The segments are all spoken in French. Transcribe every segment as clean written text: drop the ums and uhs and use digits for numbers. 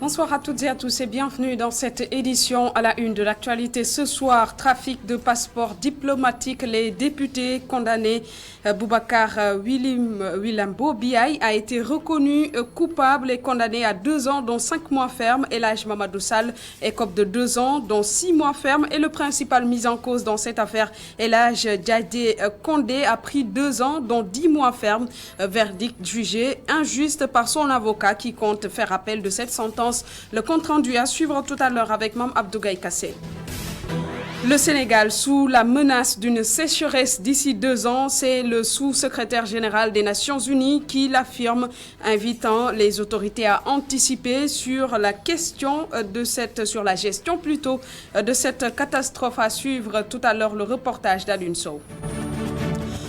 Bonsoir à toutes et à tous et bienvenue dans cette édition à la une de l'actualité. Ce soir, trafic de passeports diplomatiques. Les députés condamnés Boubacar Wilimbo Biaye a été reconnu coupable et condamné à 2 ans dont 5 mois ferme. Elhadji Mamadou Sall écope de 2 ans dont 6 mois ferme et le principal mis en cause dans cette affaire, Elhadji Diadé Condé, a pris 2 ans dont 10 mois ferme. Verdict jugé injuste par son avocat qui compte faire appel de cette sentence. Le compte-rendu à suivre tout à l'heure avec Mme Abdougaï Kassé. Le Sénégal sous la menace d'une sécheresse d'ici 2 ans, c'est le sous-secrétaire général des Nations Unies qui l'affirme, invitant les autorités à anticiper sur la gestion de cette catastrophe. À suivre tout à l'heure le reportage d'Alun Sow.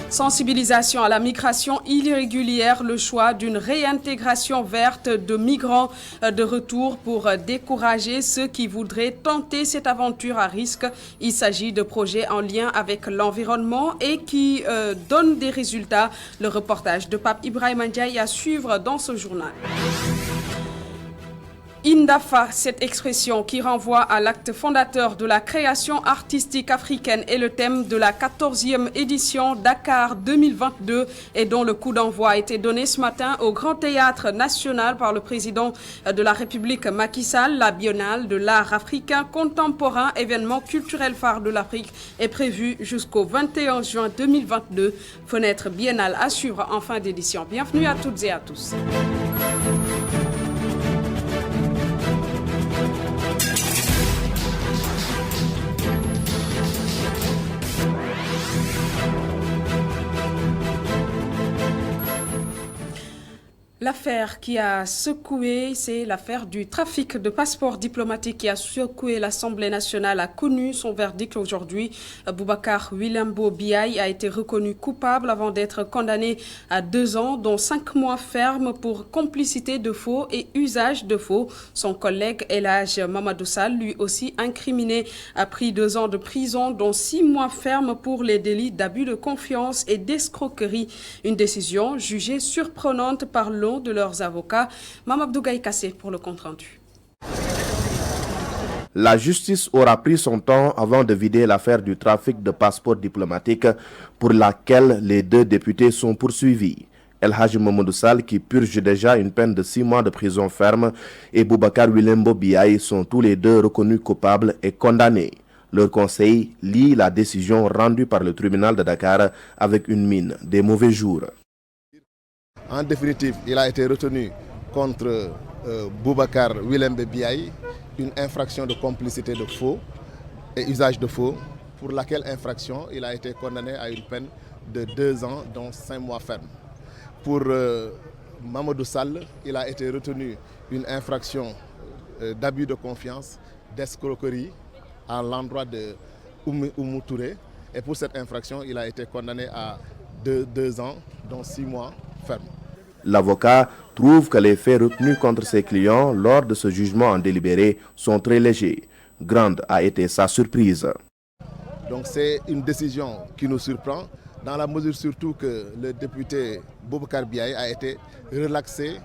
Sensibilisation à la migration irrégulière, le choix d'une réintégration verte de migrants de retour pour décourager ceux qui voudraient tenter cette aventure à risque. Il s'agit de projets en lien avec l'environnement et qui donnent des résultats. Le reportage de Pape Ibrahima Ndiaye à suivre dans ce journal. Indafa, cette expression qui renvoie à l'acte fondateur de la création artistique africaine, est le thème de la 14e édition Dakar 2022 et dont le coup d'envoi a été donné ce matin au Grand Théâtre National par le président de la République Macky Sall. La Biennale de l'art africain contemporain, événement culturel phare de l'Afrique, est prévue jusqu'au 21 juin 2022. Fenêtre biennale à suivre en fin d'édition. Bienvenue à toutes et à tous. L'affaire qui a secoué, c'est l'affaire du trafic de passeports diplomatiques qui a secoué l'Assemblée nationale, a connu son verdict aujourd'hui. Boubacar Wilimbo Biaye a été reconnu coupable avant d'être condamné à 2 ans, dont 5 mois ferme pour complicité de faux et usage de faux. Son collègue Elhadji Mamadou Sall, lui aussi incriminé, a pris 2 ans de prison, dont 6 mois ferme pour les délits d'abus de confiance et d'escroquerie. Une décision jugée surprenante par l'un de leurs avocats. Mme Abdougaï Kassé pour le compte-rendu. La justice aura pris son temps avant de vider l'affaire du trafic de passeports diplomatiques pour laquelle les 2 députés sont poursuivis. Elhadji Mamadou Sall, qui purge déjà une peine de 6 mois de prison ferme, et Boubacar Wilimbo Biaye sont tous les 2 reconnus coupables et condamnés. Leur conseil lit la décision rendue par le tribunal de Dakar avec une mine des mauvais jours. En définitive, il a été retenu contre Boubacar Wilimbo Biaye une infraction de complicité de faux et usage de faux, pour laquelle infraction il a été condamné à une peine de 2 ans, dont 5 mois ferme. Pour Mamadou Sall, il a été retenu une infraction d'abus de confiance, d'escroquerie à l'endroit de Oumou Touré. Et pour cette infraction, il a été condamné à 2 ans, dont 6 mois ferme. L'avocat trouve que les faits retenus contre ses clients lors de ce jugement en délibéré sont très légers. Grande a été sa surprise. Donc c'est une décision qui nous surprend, dans la mesure surtout que le député Boubacar Biaye a été relaxé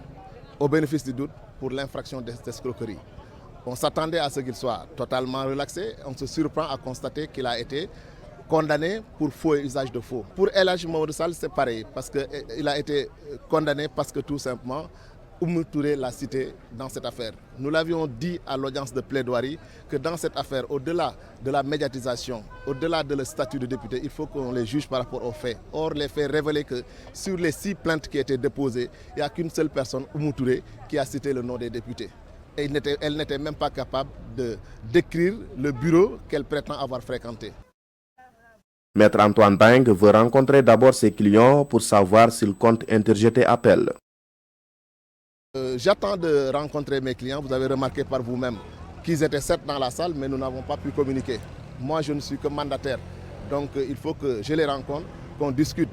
au bénéfice du doute pour l'infraction d'escroquerie. On s'attendait à ce qu'il soit totalement relaxé. On se surprend à constater qu'il a été condamné pour faux et usage de faux. Pour Elhadji Mamadou Sall, c'est pareil, parce qu'il a été condamné parce que tout simplement, Oumou Touré l'a cité dans cette affaire. Nous l'avions dit à l'audience de plaidoirie que dans cette affaire, au-delà de la médiatisation, au-delà de le statut de député, il faut qu'on les juge par rapport aux faits. Or, les faits révélaient que sur les 6 plaintes qui étaient déposées, il n'y a qu'une seule personne, Oumou Touré, qui a cité le nom des députés. Et elle n'était même pas capable de décrire le bureau qu'elle prétend avoir fréquenté. Maître Antoine Beng veut rencontrer d'abord ses clients pour savoir s'ils comptent interjeter appel. J'attends de rencontrer mes clients. Vous avez remarqué par vous-même qu'ils étaient 7 dans la salle, mais nous n'avons pas pu communiquer. Moi, je ne suis que mandataire. Donc, il faut que je les rencontre, qu'on discute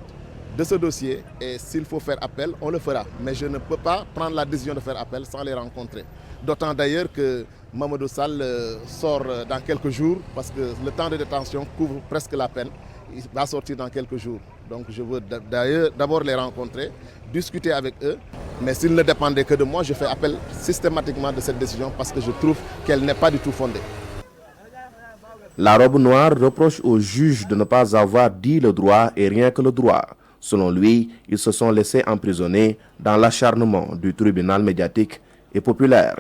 de ce dossier. Et s'il faut faire appel, on le fera. Mais je ne peux pas prendre la décision de faire appel sans les rencontrer. D'autant d'ailleurs que Mamadou Sall sort dans quelques jours parce que le temps de détention couvre presque la peine il va sortir dans quelques jours. Donc je veux d'ailleurs d'abord les rencontrer, discuter avec eux. Mais s'il ne dépendait que de moi, je fais appel systématiquement de cette décision parce que je trouve qu'elle n'est pas du tout fondée. La robe noire reproche aux juges de ne pas avoir dit le droit et rien que le droit. Selon lui, ils se sont laissés emprisonner dans l'acharnement du tribunal médiatique et populaire.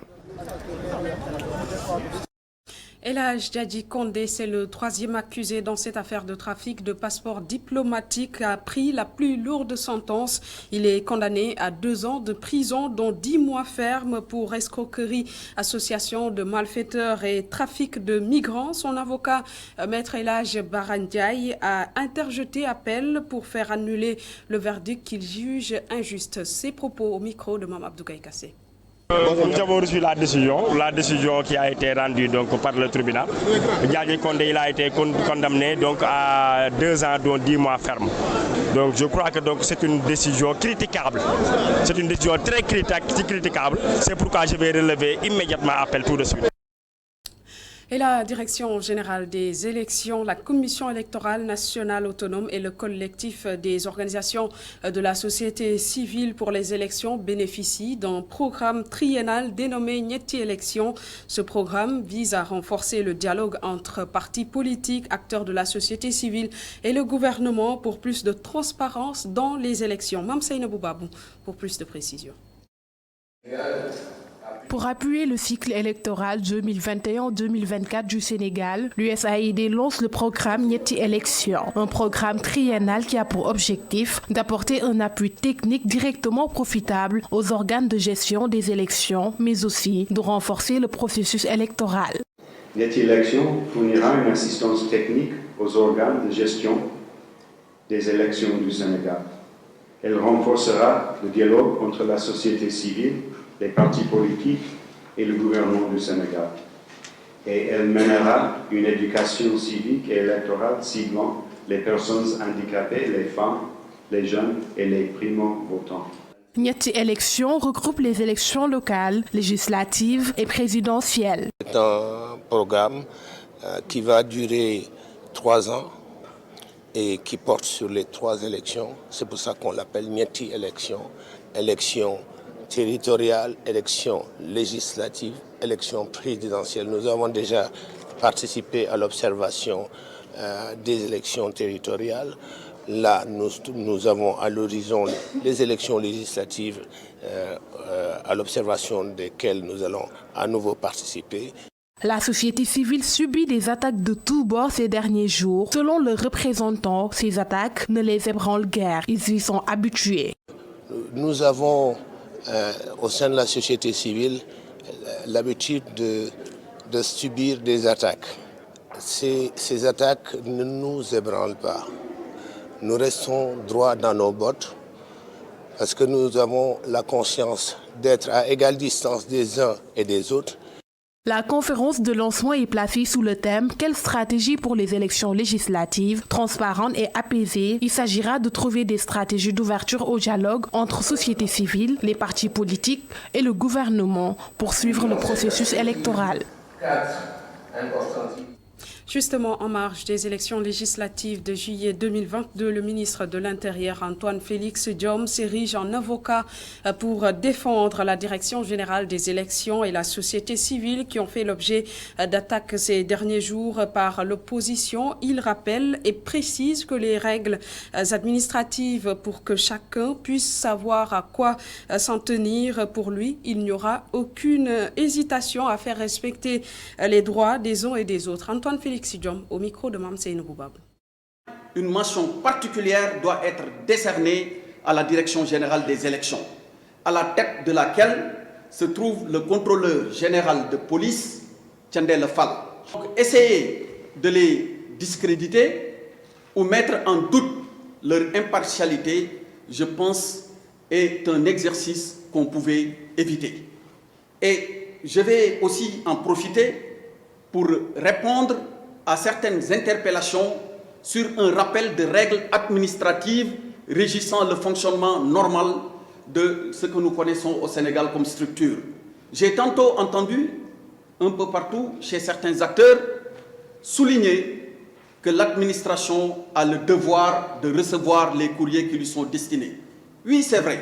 Elhadji Dadji Condé, c'est le troisième accusé dans cette affaire de trafic de passeports diplomatiques, a pris la plus lourde sentence. Il est condamné à 2 ans de prison, dont 10 mois ferme pour escroquerie, association de malfaiteurs et trafic de migrants. Son avocat, Maître Elhadji Bara Ndiaye, a interjeté appel pour faire annuler le verdict qu'il juge injuste. Ses propos au micro de Mme Abdougaye Kassé. Nous avons reçu la décision qui a été rendue donc, par le tribunal. Dadji Condé il a été condamné donc, à 2 ans, dont 10 mois ferme. Donc je crois que c'est une décision critiquable. C'est une décision très critiquable. C'est pourquoi je vais relever immédiatement appel tout de suite. Et la Direction générale des élections, la Commission électorale nationale autonome et le collectif des organisations de la société civile pour les élections bénéficient d'un programme triennal dénommé Ñetti Élections. Ce programme vise à renforcer le dialogue entre partis politiques, acteurs de la société civile et le gouvernement pour plus de transparence dans les élections. Mame Seynabou Babou pour plus de précisions. Pour appuyer le cycle électoral 2021-2024 du Sénégal, l'USAID lance le programme Ñetti Élections, un programme triennal qui a pour objectif d'apporter un appui technique directement profitable aux organes de gestion des élections, mais aussi de renforcer le processus électoral. Ñetti Élections fournira une assistance technique aux organes de gestion des élections du Sénégal. Elle renforcera le dialogue entre la société civile, les partis politiques et le gouvernement du Sénégal. Et elle mènera une éducation civique et électorale ciblant les personnes handicapées, les femmes, les jeunes et les primo-votants. Ñetti Élections regroupe les élections locales, législatives et présidentielles. C'est un programme qui va durer 3 ans et qui porte sur les 3 élections. C'est pour ça qu'on l'appelle Ñetti Élections. Élections territoriales, élections législatives, élections présidentielles. Nous avons déjà participé à l'observation des élections territoriales. Là, nous avons à l'horizon les élections législatives à l'observation desquelles nous allons à nouveau participer. La société civile subit des attaques de tous bords ces derniers jours. Selon leurs représentants, ces attaques ne les ébranlent guère. Ils y sont habitués. Nous avons au sein de la société civile l'habitude de subir des attaques. Ces attaques ne nous ébranlent pas. Nous restons droits dans nos bottes parce que nous avons la conscience d'être à égale distance des uns et des autres. La conférence de lancement est placée sous le thème « Quelle stratégie pour les élections législatives, transparentes et apaisées ?» Il s'agira de trouver des stratégies d'ouverture au dialogue entre société civile, les partis politiques et le gouvernement pour suivre le processus électoral. Justement, en marge des élections législatives de juillet 2022, le ministre de l'Intérieur, Antoine Félix Diome, s'érige en avocat pour défendre la Direction générale des élections et la société civile qui ont fait l'objet d'attaques ces derniers jours par l'opposition. Il rappelle et précise que les règles administratives pour que chacun puisse savoir à quoi s'en tenir, pour lui, il n'y aura aucune hésitation à faire respecter les droits des uns et des autres. Antoine Félix Diome, au micro de Mame Seynabou Babou. Une mention particulière doit être décernée à la Direction générale des élections, à la tête de laquelle se trouve le contrôleur général de police, Thiendella Fall. Donc, essayer de les discréditer ou mettre en doute leur impartialité, je pense, est un exercice qu'on pouvait éviter. Et je vais aussi en profiter pour répondre à certaines interpellations sur un rappel de règles administratives régissant le fonctionnement normal de ce que nous connaissons au Sénégal comme structure. J'ai tantôt entendu, un peu partout, chez certains acteurs, souligner que l'administration a le devoir de recevoir les courriers qui lui sont destinés. Oui, c'est vrai,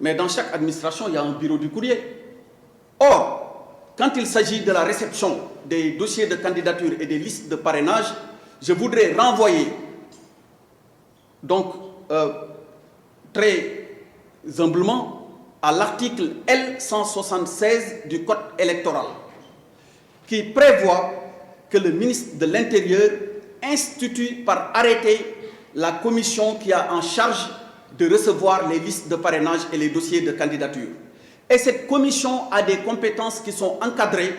mais dans chaque administration, il y a un bureau du courrier. Or, quand il s'agit de la réception des dossiers de candidature et des listes de parrainage, je voudrais renvoyer, donc, très humblement, à l'article L176 du Code électoral, qui prévoit que le ministre de l'Intérieur institue par arrêté la commission qui a en charge de recevoir les listes de parrainage et les dossiers de candidature. Et cette commission a des compétences qui sont encadrées,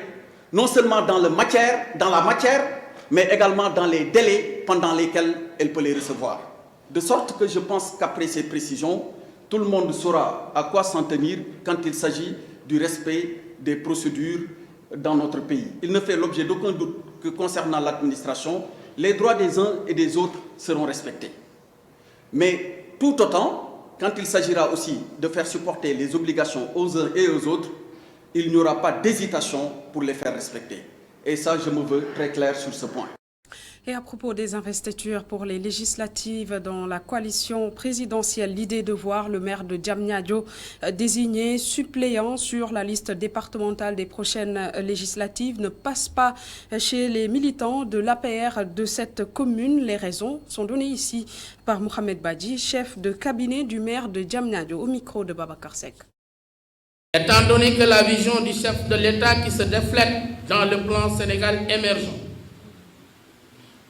non seulement dans la matière, mais également dans les délais pendant lesquels elle peut les recevoir. De sorte que je pense qu'après ces précisions, tout le monde saura à quoi s'en tenir quand il s'agit du respect des procédures dans notre pays. Il ne fait l'objet d'aucun doute que concernant l'administration, les droits des uns et des autres seront respectés. Mais tout autant, quand il s'agira aussi de faire supporter les obligations aux uns et aux autres, il n'y aura pas d'hésitation pour les faire respecter. Et ça, je me veux très clair sur ce point. Et à propos des investitures pour les législatives dans la coalition présidentielle, l'idée de voir le maire de Diamniadio désigné suppléant sur la liste départementale des prochaines législatives ne passe pas chez les militants de l'APR de cette commune. Les raisons sont données ici par Mohamed Badji, chef de cabinet du maire de Diamniadio, au micro de Babacar Seck. Étant donné que la vision du chef de l'État qui se déflète dans le plan Sénégal émergent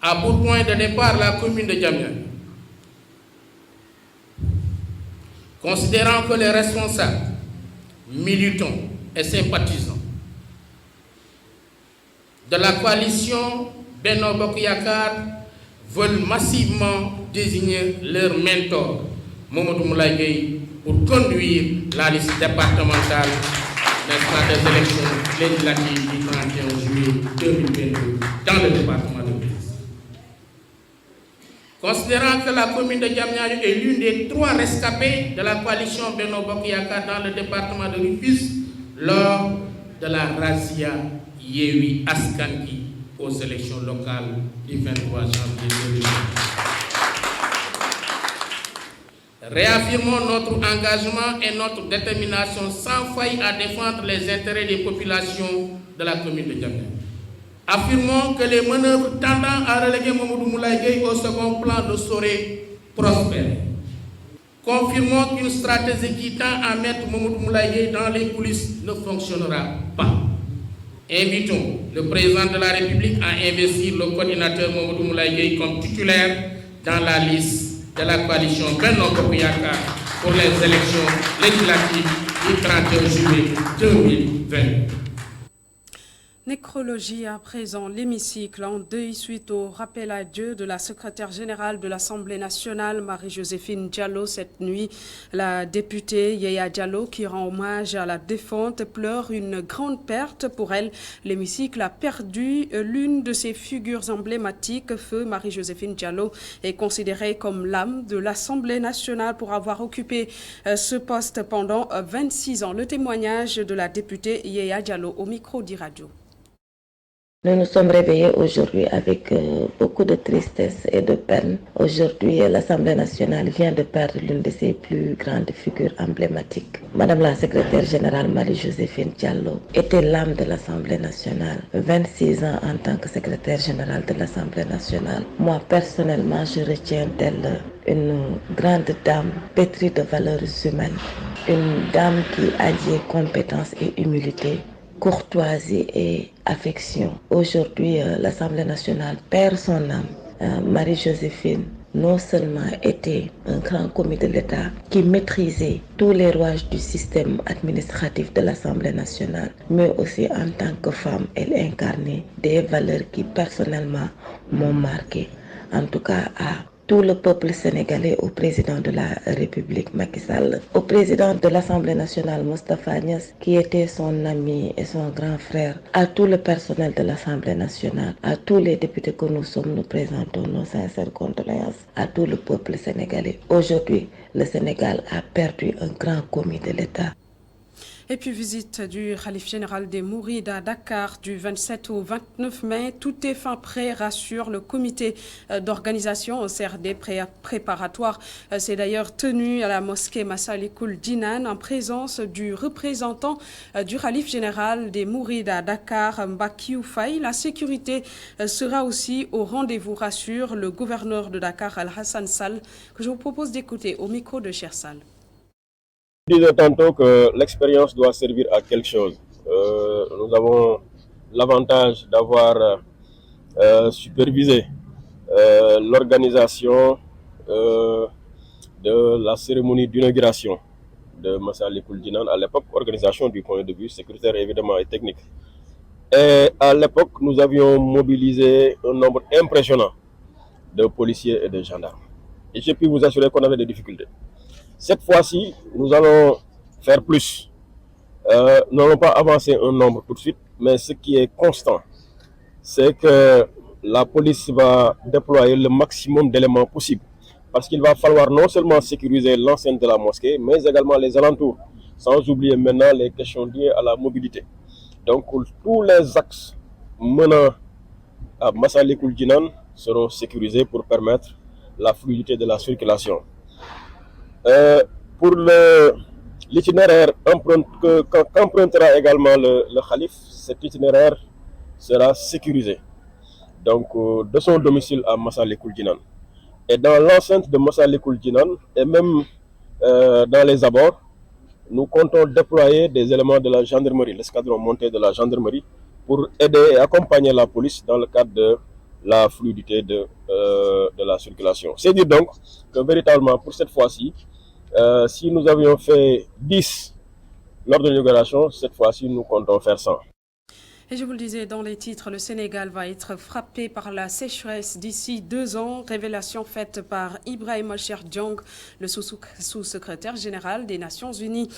a pour point de départ la commune de Diamniadio. Considérant que les responsables, militants et sympathisants de la coalition Benno Bokk Yakaar veulent massivement désigner leur mentor, Mamadou Moulaye Gueye, pour conduire la liste départementale des élections législatives du 31 juillet 2022 dans le département de Rufisque. Considérant que la commune de Diamniadio est l'une des 3 rescapés de la coalition Benno Bokk Yakaar dans le département de Rufisque lors de la razzia Yewwi Askan Wi aux élections locales du 23 janvier 2020. Réaffirmons notre engagement et notre détermination sans faille à défendre les intérêts des populations de la commune de Diamniadio. Affirmons que les manœuvres tendant à reléguer Mamadou Moulaye Gueye au second plan ne sauraient prospérer. Confirmons qu'une stratégie qui tend à mettre Mamadou Moulaye Gueye dans les coulisses ne fonctionnera pas. Invitons le président de la République à investir le coordinateur Mamadou Moulaye Gueye comme titulaire dans la liste de la coalition Benno Bokk Yakaar pour les élections législatives du 31 juillet 2020. Nécrologie à présent, l'hémicycle en deuil suite au rappel à Dieu de la secrétaire générale de l'Assemblée nationale, Marie-Joséphine Diallo. Cette nuit, la députée Yaya Diallo, qui rend hommage à la défunte, pleure une grande perte pour elle. L'hémicycle a perdu l'une de ses figures emblématiques. Feu Marie-Joséphine Diallo est considérée comme l'âme de l'Assemblée nationale pour avoir occupé ce poste pendant 26 ans. Le témoignage de la députée Yaya Diallo au micro d'Iradio. Nous nous sommes réveillés aujourd'hui avec beaucoup de tristesse et de peine. Aujourd'hui, l'Assemblée nationale vient de perdre l'une de ses plus grandes figures emblématiques. Madame la secrétaire générale Marie-Joséphine Diallo était l'âme de l'Assemblée nationale. 26 ans en tant que secrétaire générale de l'Assemblée nationale. Moi, personnellement, je retiens d'elle une grande dame pétrie de valeurs humaines. Une dame qui alliait compétence et humilité, courtoisie et affection. Aujourd'hui, l'Assemblée nationale perd son âme. Marie-Joséphine non seulement était un grand commis de l'État qui maîtrisait tous les rouages du système administratif de l'Assemblée nationale, mais aussi en tant que femme, elle incarnait des valeurs qui personnellement m'ont marqué. En tout cas, à tout le peuple sénégalais, au président de la République Macky Sall, au président de l'Assemblée nationale Moustapha Niasse, qui était son ami et son grand frère, à tout le personnel de l'Assemblée nationale, à tous les députés que nous sommes, nous présentons nos sincères condoléances à tout le peuple sénégalais. Aujourd'hui, le Sénégal a perdu un grand commis de l'État. Et puis visite du Khalif général des Mourides à Dakar du 27 au 29 mai. Tout est fin prêt, rassure le comité d'organisation au CRD préparatoire. C'est d'ailleurs tenu à la mosquée Massalikul Jinan en présence du représentant du Khalif général des Mourides à Dakar, Mbakiou Faye. La sécurité sera aussi au rendez-vous, rassure le gouverneur de Dakar, Al-Hassan Sall, que je vous propose d'écouter au micro de Cher Sall. Je disais tantôt que l'expérience doit servir à quelque chose. Nous avons l'avantage d'avoir supervisé l'organisation de la cérémonie d'inauguration de Massalikul Jinan, à l'époque, organisation du point de vue sécuritaire évidemment et technique. Et à l'époque, nous avions mobilisé un nombre impressionnant de policiers et de gendarmes. Et j'ai pu vous assurer qu'on avait des difficultés. Cette fois-ci, nous allons faire plus. Nous n'allons pas avancer un nombre tout de suite, mais ce qui est constant, c'est que la police va déployer le maximum d'éléments possibles. Parce qu'il va falloir non seulement sécuriser l'enceinte de la mosquée, mais également les alentours, sans oublier maintenant les questions liées à la mobilité. Donc tous les axes menant à Massalikul Jinan seront sécurisés pour permettre la fluidité de la circulation. Pour l'itinéraire qu'empruntera également le Khalif, cet itinéraire sera sécurisé. Donc de son domicile à Massalikul Jinan. Et dans l'enceinte de Massalikul Jinan et même dans les abords, nous comptons déployer des éléments de la gendarmerie, l'escadron monté de la gendarmerie, pour aider et accompagner la police dans le cadre de la fluidité de la circulation. C'est dire donc que véritablement pour cette fois-ci, si nous avions fait 10 lors de l'inauguration, cette fois-ci nous comptons faire 100. Et je vous le disais dans les titres, le Sénégal va être frappé par la sécheresse d'ici 2 ans. Révélation faite par Ibrahima Cher-Diong, le sous-secrétaire général des Nations Unies,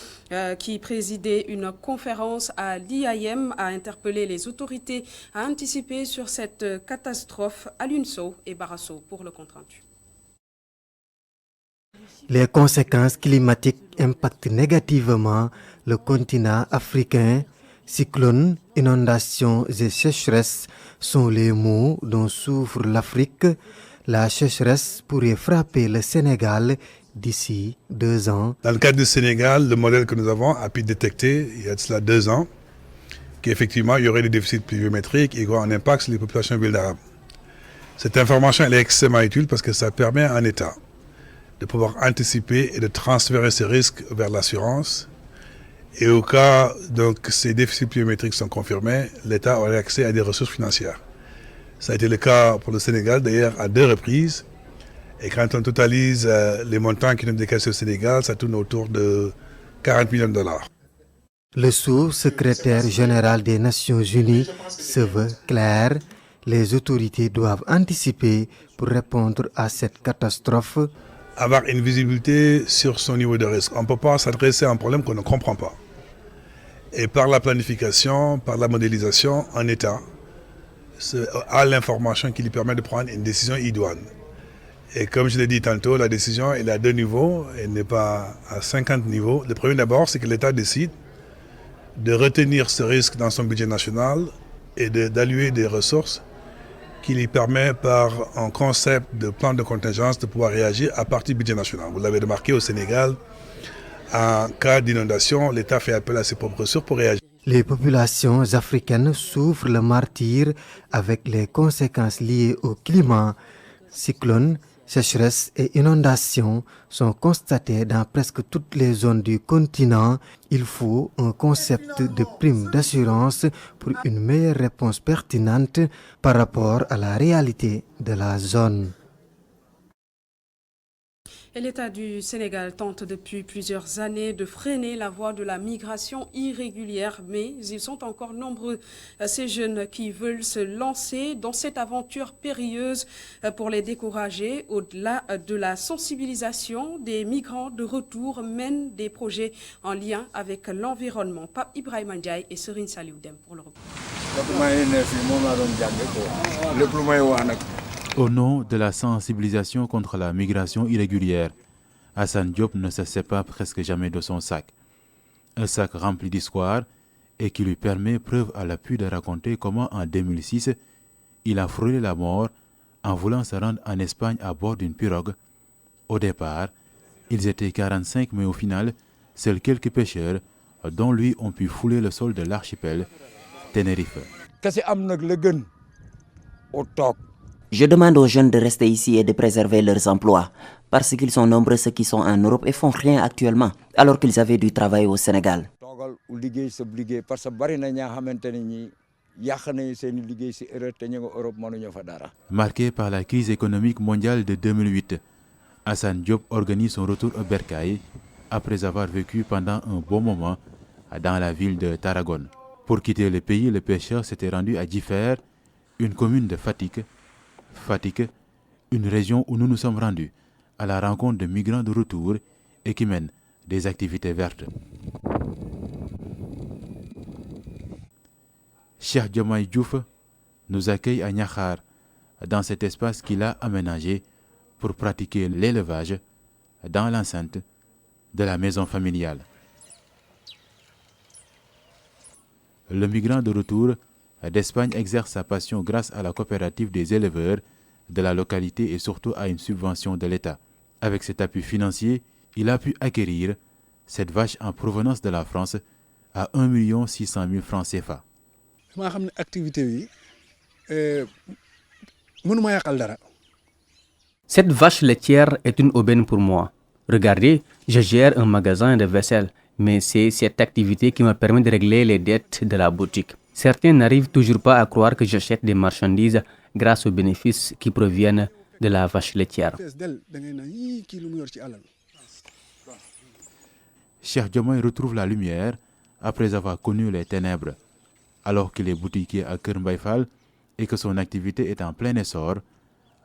qui présidait une conférence à l'IAM, a interpellé les autorités à anticiper sur cette catastrophe. Alioune Sow et Barasso pour le compte-rendu. Les conséquences climatiques impactent négativement le continent africain. Cyclones, inondations et sécheresse sont les maux dont souffre l'Afrique. La sécheresse pourrait frapper le Sénégal d'ici 2 ans. Dans le cas du Sénégal, le modèle que nous avons a pu détecter il y a de cela 2 ans qu'effectivement il y aurait des déficits pluviométriques et un impact sur les populations vulnérables. Cette information elle est extrêmement utile parce que ça permet à un État de pouvoir anticiper et de transférer ces risques vers l'assurance. Et au cas donc ces déficits pluviométriques sont confirmés, l'État aurait accès à des ressources financières. Ça a été le cas pour le Sénégal d'ailleurs à 2 reprises. Et quand on totalise les montants qui nous décaissent au Sénégal, ça tourne autour de 40 millions de dollars. Le sous-secrétaire général des Nations Unies se veut clair. Les autorités doivent anticiper pour répondre à cette catastrophe. Avoir une visibilité sur son niveau de risque. On ne peut pas s'adresser à un problème qu'on ne comprend pas. Et par la planification, par la modélisation, un État a l'information qui lui permet de prendre une décision idoine. Et comme je l'ai dit tantôt, la décision elle est à 2 niveaux, elle n'est pas à 50 niveaux. Le premier d'abord, c'est que l'État décide de retenir ce risque dans son budget national et d'allouer des ressources qui lui permet par un concept de plan de contingence de pouvoir réagir à partir du budget national. Vous l'avez remarqué au Sénégal, en cas d'inondation, l'État fait appel à ses propres ressources pour réagir. Les populations africaines souffrent le martyre avec les conséquences liées au climat. Cyclones, sécheresse et inondations sont constatées dans presque toutes les zones du continent. Il faut un concept de prime d'assurance pour une meilleure réponse pertinente par rapport à la réalité de la zone. Et l'État du Sénégal tente depuis plusieurs années de freiner la voie de la migration irrégulière, mais ils sont encore nombreux, ces jeunes qui veulent se lancer dans cette aventure périlleuse. Pour les décourager, au-delà de la sensibilisation, des migrants de retour mènent des projets en lien avec l'environnement. Pape Ibrahima Ndiaye et Serine Salioudem pour le repos. Au nom de la sensibilisation contre la migration irrégulière, Hassan Diop ne se sépare presque jamais de son sac. Un sac rempli d'histoire et qui lui permet, preuve à l'appui, de raconter comment en 2006, il a frôlé la mort en voulant se rendre en Espagne à bord d'une pirogue. Au départ, ils étaient 45, mais au final, seuls quelques pêcheurs, dont lui, ont pu fouler le sol de l'archipel Tenerife. Je demande aux jeunes de rester ici et de préserver leurs emplois, parce qu'ils sont nombreux ceux qui sont en Europe et font rien actuellement, alors qu'ils avaient du travail au Sénégal. Marqué par la crise économique mondiale de 2008, Hassan Diop organise son retour au Bercail après avoir vécu pendant un bon moment dans la ville de Tarragone. Pour quitter le pays, le pêcheur s'était rendu à Djifer, une commune de Fatick, une région où nous nous sommes rendus à la rencontre de migrants de retour et qui mènent des activités vertes. Cheikh Diomaye Diouf nous accueille à Niakhar, dans cet espace qu'il a aménagé pour pratiquer l'élevage dans l'enceinte de la maison familiale. Le migrant de retour d'Espagne exerce sa passion grâce à la coopérative des éleveurs de la localité et surtout à une subvention de l'État. Avec cet appui financier, il a pu acquérir cette vache en provenance de la France à 1 600 000 francs CFA. Cette vache laitière est une aubaine pour moi. Regardez, je gère un magasin de vaisselle, mais c'est cette activité qui me permet de régler les dettes de la boutique. Certains n'arrivent toujours pas à croire que j'achète des marchandises grâce aux bénéfices qui proviennent de la vache laitière. Cheikh Diomaye retrouve la lumière après avoir connu les ténèbres. Alors qu'il est boutiquier à Kër Mbaye Fall et que son activité est en plein essor,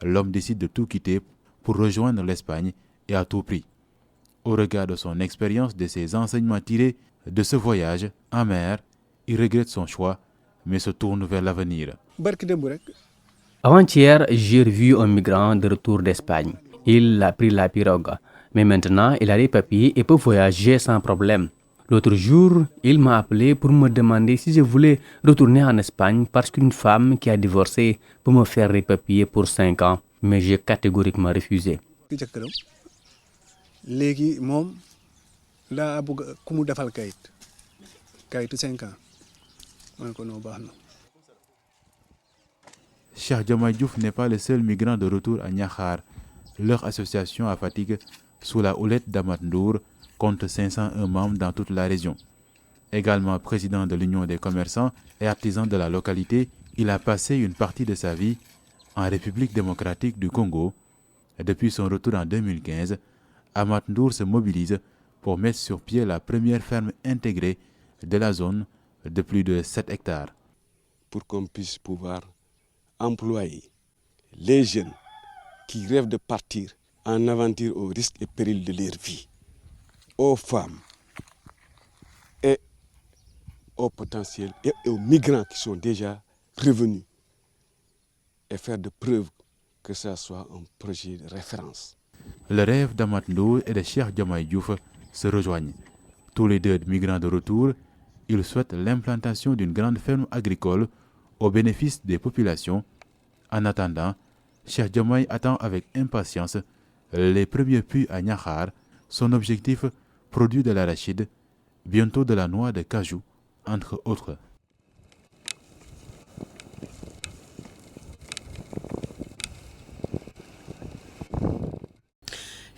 l'homme décide de tout quitter pour rejoindre l'Espagne et à tout prix. Au regard de son expérience, de ses enseignements tirés de ce voyage en mer, il regrette son choix, mais se tourne vers l'avenir. Avant-hier, j'ai revu un migrant de retour d'Espagne. Il a pris la pirogue, mais maintenant il a des papiers et peut voyager sans problème. L'autre jour, il m'a appelé pour me demander si je voulais retourner en Espagne parce qu'une femme qui a divorcé peut me faire des papiers pour 5 ans, mais j'ai catégoriquement refusé. Cheikh Diomaye Diouf n'est pas le seul migrant de retour à Niakhar. Leur association à Fatick, sous la houlette d'Amath Ndour, compte 501 membres dans toute la région. Également président de l'Union des commerçants et artisans de la localité, il a passé une partie de sa vie en République démocratique du Congo. Depuis son retour en 2015, Amath Ndour se mobilise pour mettre sur pied la première ferme intégrée de la zone de plus de 7 hectares. Pour qu'on puisse pouvoir employer les jeunes qui rêvent de partir en aventure au risque et péril de leur vie, aux femmes et aux potentiels et aux migrants qui sont déjà revenus et faire de preuve que ça soit un projet de référence. Le rêve d'Amath Ndour et de Cheikh Diomaye Diouf se rejoignent. Tous les deux migrants de retour, ils souhaitent l'implantation d'une grande ferme agricole au bénéfice des populations. En attendant, Cheikh Diomaye attend avec impatience les premiers puits à Niakhar. Son objectif, produire de l'arachide, bientôt de la noix de cajou, entre autres.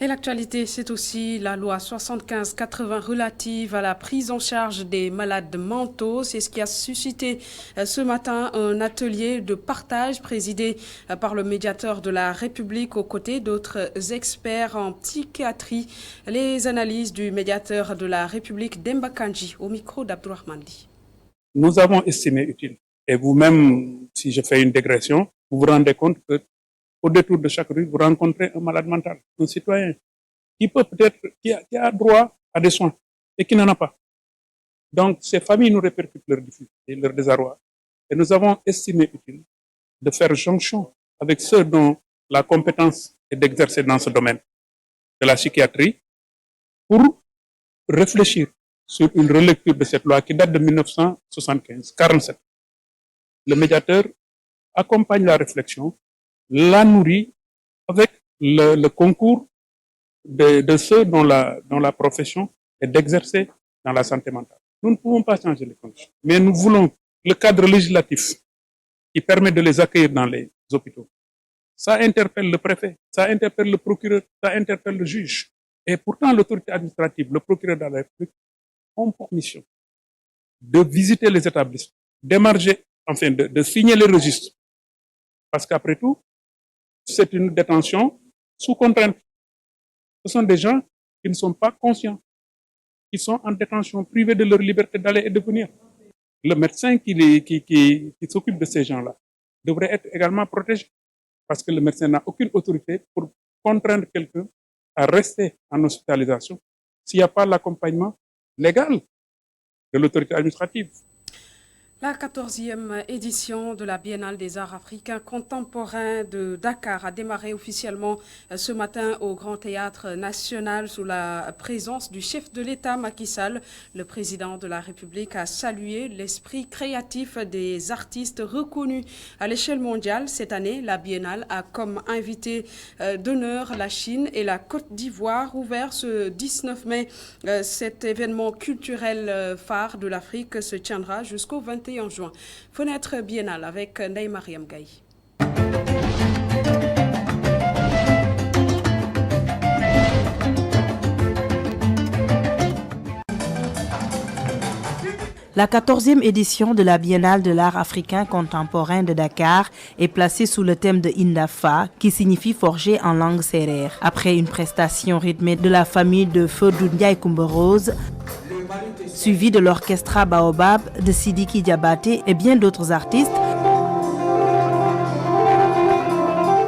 Et l'actualité, c'est aussi la loi 75-80 relative à la prise en charge des malades mentaux. C'est ce qui a suscité ce matin un atelier de partage présidé par le médiateur de la République aux côtés d'autres experts en psychiatrie. Les analyses du médiateur de la République Demba Kandji au micro d'Abdourahmane Ly. Nous avons estimé utile. Et vous-même, si je fais une dégression, vous vous rendez compte que au détour de chaque rue, vous rencontrez un malade mental, un citoyen, qui peut peut-être, qui a droit à des soins et qui n'en a pas. Donc, ces familles nous répercutent leur difficulté et leur désarroi. Et nous avons estimé utile de faire jonction avec ceux dont la compétence est d'exercer dans ce domaine de la psychiatrie pour réfléchir sur une relecture de cette loi qui date de 1975-47. Le médiateur accompagne la réflexion, la nourrit avec le concours de ceux dont la profession est d'exercer dans la santé mentale. Nous ne pouvons pas changer les conditions, mais nous voulons le cadre législatif qui permet de les accueillir dans les hôpitaux. Ça interpelle le préfet, ça interpelle le procureur, ça interpelle le juge. Et pourtant, l'autorité administrative, le procureur de la République, ont pour mission de visiter les établissements, d'émarger, enfin de signer les registres. Parce qu'après tout, c'est une détention sous contrainte. Ce sont des gens qui ne sont pas conscients, qui sont en détention privée de leur liberté d'aller et de venir. Le médecin qui s'occupe de ces gens-là devrait être également protégé. Parce que le médecin n'a aucune autorité pour contraindre quelqu'un à rester en hospitalisation s'il n'y a pas l'accompagnement légal de l'autorité administrative. La 14e édition de la Biennale des Arts africains contemporains de Dakar a démarré officiellement ce matin au Grand Théâtre National sous la présence du chef de l'État Macky Sall. Le président de la République a salué l'esprit créatif des artistes reconnus à l'échelle mondiale. Cette année, la Biennale a comme invité d'honneur la Chine et la Côte d'Ivoire. Ouvert ce 19 mai, cet événement culturel phare de l'Afrique se tiendra jusqu'au 21 juin. Fenêtre biennale avec Ndeye Mariam Gaye. La 14e édition de la Biennale de l'art africain contemporain de Dakar est placée sous le thème de Indafa, qui signifie forger en langue sérère. Après une prestation rythmée de la famille de Fodou Ndiaye Coumba-Rose, suivi de l'orchestra Baobab de Sidiki Diabaté et bien d'autres artistes,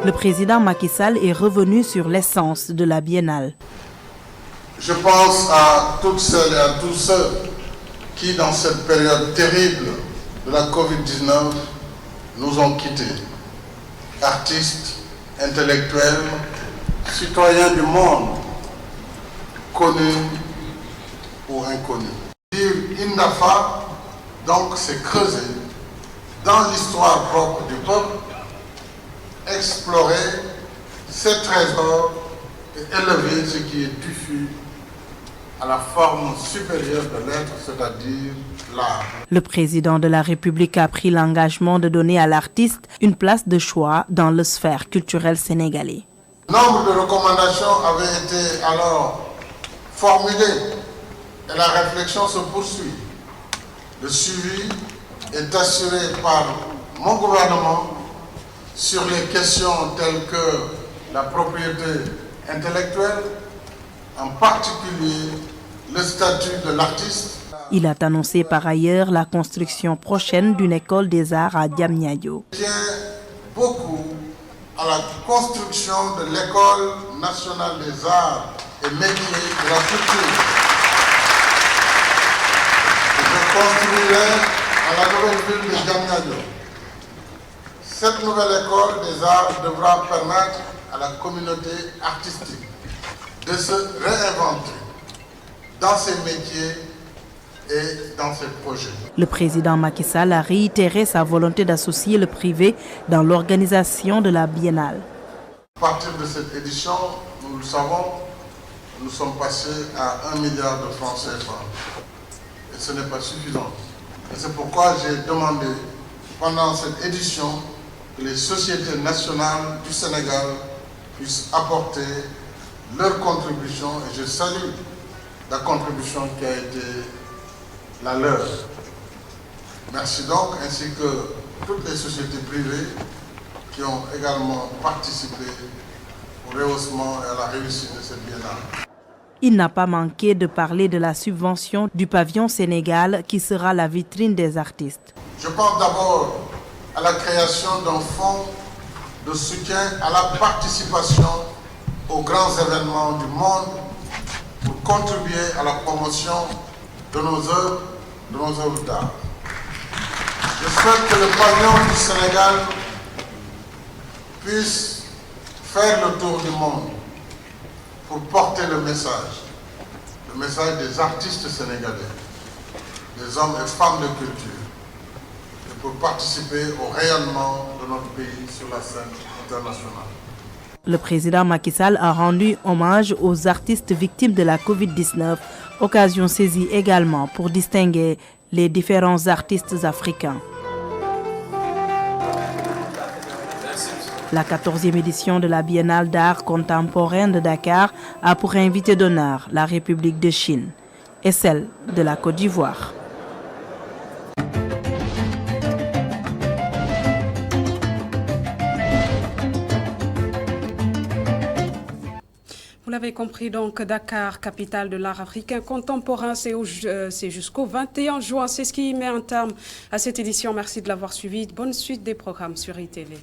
le président Macky Sall est revenu sur l'essence de la Biennale. Je pense à toutes celles et à tous ceux qui, dans cette période terrible de la Covid-19, nous ont quittés. Artistes, intellectuels, citoyens du monde, connus ou inconnus. Dire Indafa, donc, c'est creuser dans l'histoire propre du peuple, explorer ses trésors et élever ce qui est diffus à la forme supérieure de l'être, c'est-à-dire l'art. Le président de la République a pris l'engagement de donner à l'artiste une place de choix dans le sphère culturelle sénégalaise. Nombre de recommandations avaient été alors formulées et la réflexion se poursuit. Le suivi est assuré par mon gouvernement sur les questions telles que la propriété intellectuelle, en particulier le statut de l'artiste. Il a annoncé par ailleurs la construction prochaine d'une école des arts à Diamniadio. Je tiens beaucoup à la construction de l'école nationale des arts et métiers de la culture. Je construirai à la nouvelle ville de Diamniadio. Cette nouvelle école des arts devra permettre à la communauté artistique de se réinventer dans ses métiers et dans ses projets. Le président Macky Sall a réitéré sa volonté d'associer le privé dans l'organisation de la Biennale. À partir de cette édition, nous le savons, nous sommes passés à 1 milliard de francs CFA. Et ce n'est pas suffisant. Et c'est pourquoi j'ai demandé pendant cette édition que les sociétés nationales du Sénégal puissent apporter leur contribution, et je salue la contribution qui a été la leur. Merci donc, ainsi que toutes les sociétés privées qui ont également participé au rehaussement et à la réussite de cette biennale. Il n'a pas manqué de parler de la subvention du pavillon Sénégal qui sera la vitrine des artistes. Je pense d'abord à la création d'un fonds de soutien à la participation aux grands événements du monde pour contribuer à la promotion de nos œuvres d'art. Je souhaite que le pavillon du Sénégal puisse faire le tour du monde pour porter le message le message des artistes sénégalais, des hommes et femmes de culture, et pour participer au rayonnement de notre pays sur la scène internationale. Le président Macky Sall a rendu hommage aux artistes victimes de la Covid-19, occasion saisie également pour distinguer les différents artistes africains. La 14e édition de la Biennale d'art contemporain de Dakar a pour invité d'honneur la République de Chine et celle de la Côte d'Ivoire. Vous l'avez compris, donc Dakar, capitale de l'art africain contemporain, c'est jusqu'au 21 juin. C'est ce qui met un terme à cette édition. Merci de l'avoir suivi. Bonne suite des programmes sur ITV.